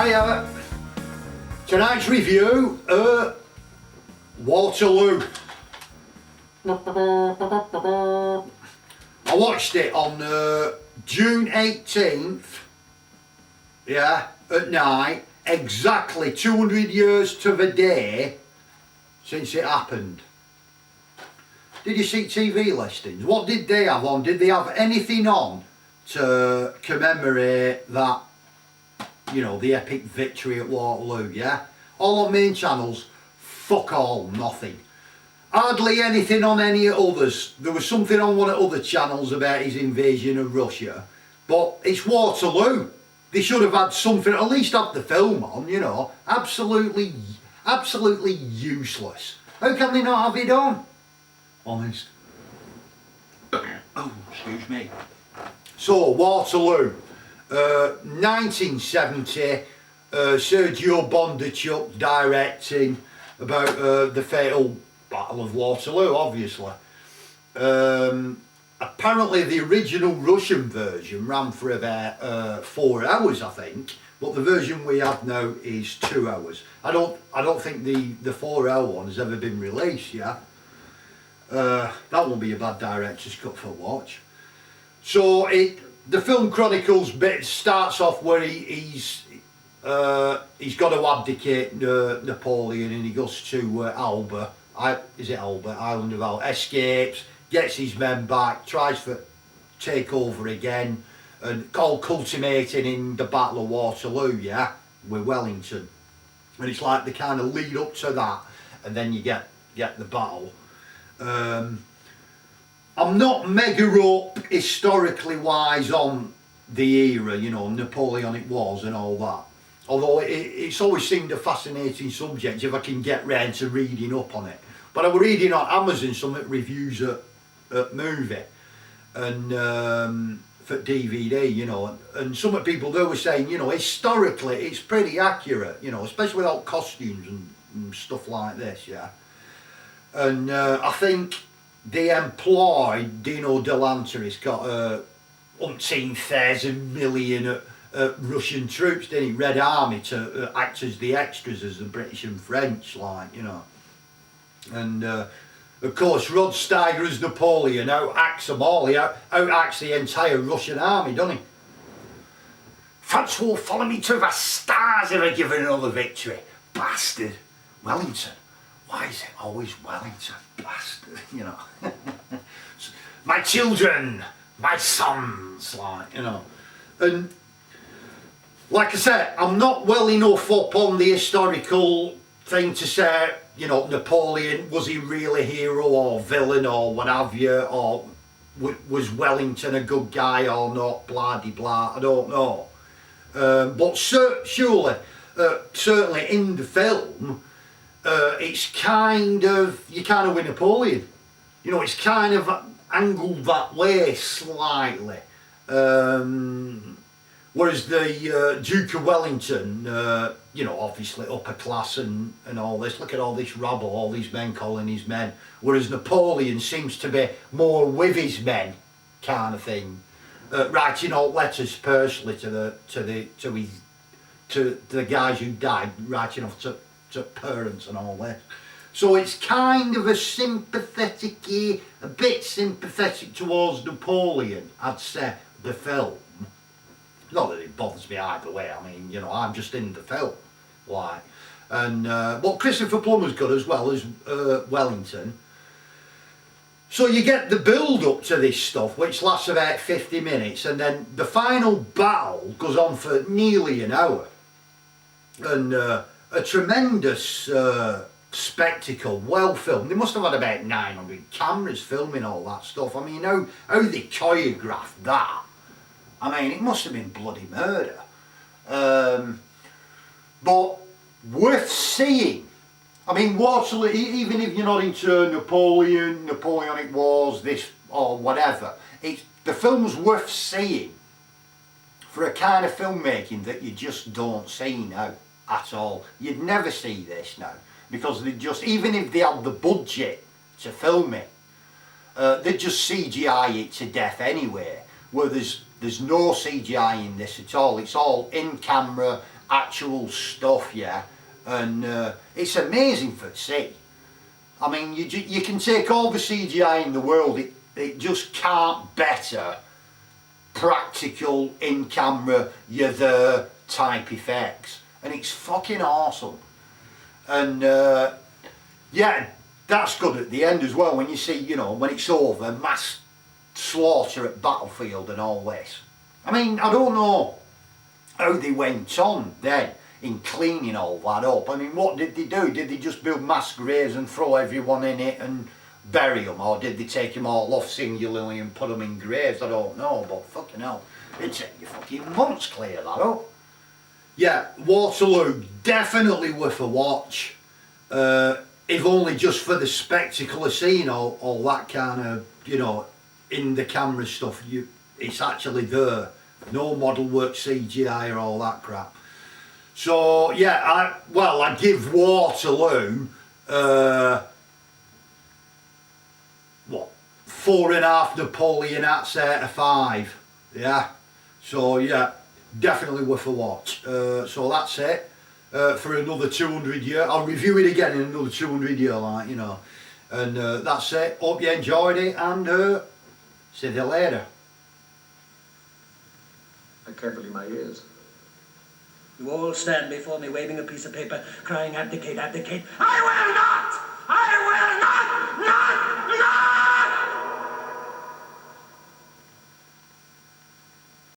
Hiya! Tonight's review, Waterloo. I watched it on June 18th, yeah, at night, exactly 200 years to the day since it happened. Did you see TV listings? What did they have on? Did they have anything on to commemorate that, you know, the epic victory at Waterloo, yeah? All on main channels, fuck all, nothing. Hardly anything on any others. There was something on one of the other channels about his invasion of Russia, but it's Waterloo. They should have had something, at least have the film on, you know. Absolutely useless. How can they not have it on? Honest. Oh, excuse me. So, Waterloo. 1970, Sergio Bondarchuk directing about the fatal Battle of Waterloo, obviously. Apparently the original Russian version ran for about 4 hours, I think, but the version we have now is 2 hours. I don't think the 4 hour one has ever been released, yeah? That won't be a bad director's cut for watch. So the film chronicles bit starts off where he's got to abdicate Napoleon, and he goes to Elba. Is it Elba? Island of Elba. Escapes, gets his men back, tries to take over again, and all culminating in the Battle of Waterloo, yeah, with Wellington. And it's like the kind of lead up to that, and then you get the battle. I'm not mega up historically wise on the era, you know, Napoleonic Wars and all that. Although it's always seemed a fascinating subject if I can get round to reading up on it. But I was reading on Amazon some reviews at movie and for DVD, you know, and some of the people there were saying, you know, historically it's pretty accurate, you know, especially without costumes and stuff like this, yeah. And I think they employed Dino Delancey. He's got umpteen thousand million Russian troops, didn't he? Red Army to act as the extras, as the British and French, like, you know. And of course, Rod Steiger as Napoleon outacts them all. He outacts the entire Russian army, doesn't he? France will follow me to the stars if I give it another victory. Bastard. Wellington. Why is it always Wellington? Bastard, you know. My children, my sons, like, you know. And like I said, I'm not well enough up on the historical thing to say, you know, Napoleon, was he really a hero or villain or what have you, or was Wellington a good guy or not, blah de blah, I don't know. But surely, certainly in the film, it's kind of, you kind of with Napoleon, you know, it's kind of angled that way slightly. Whereas the Duke of Wellington, you know, obviously upper class and all this, look at all this rabble, all these men calling his men. Whereas Napoleon seems to be more with his men, kind of thing, writing out letters personally to the guys who died, writing off to parents and all that. So it's kind of a bit sympathetic towards Napoleon, I'd say, the film. Not that it bothers me either way, I mean, you know, I'm just in the film, like. And what Christopher Plummer's got as well as Wellington. So you get the build up to this stuff, which lasts about 50 minutes, and then the final battle goes on for nearly an hour. And a tremendous spectacle, well filmed. They must have had about 900 cameras filming all that stuff. I mean, how they choreographed that. I mean, it must have been bloody murder. But worth seeing. I mean, Waterloo, even if you're not into Napoleonic Wars, this or whatever, the film's worth seeing for a kind of filmmaking that you just don't see now at all. You'd never see this now, because they just, even if they had the budget to film it, they just CGI it to death anyway, where there's no CGI in this at all. It's all in camera actual stuff, yeah, and it's amazing for to see. I mean, you can take all the CGI in the world, it just can't better practical, in-camera, you're there type effects, and it's fucking awesome. And yeah, that's good at the end as well, when you see, you know, when it's over, mass slaughter at battlefield and all this. I mean, I don't know how they went on then in cleaning all that up. I mean, what did they do? Did they just build mass graves and throw everyone in it and bury them, or did they take them all off singularly and put them in graves? I don't know, but fucking hell, it'd take you fucking months clear that up. Yeah, Waterloo, definitely worth a watch, if only just for the spectacle of seeing all that kind of, you know, in the camera stuff. It's actually there, no model work, CGI or all that crap. So yeah, I give Waterloo what, 4.5 Napoleon hats out of 5. Yeah, so yeah, definitely worth a watch. So that's it for another 200 year. I'll review it again in another 200 year, like, you know. And that's it. Hope you enjoyed it, and see you later. I can't believe my ears. You all stand before me waving a piece of paper, crying, abdicate, abdicate. I will not! I will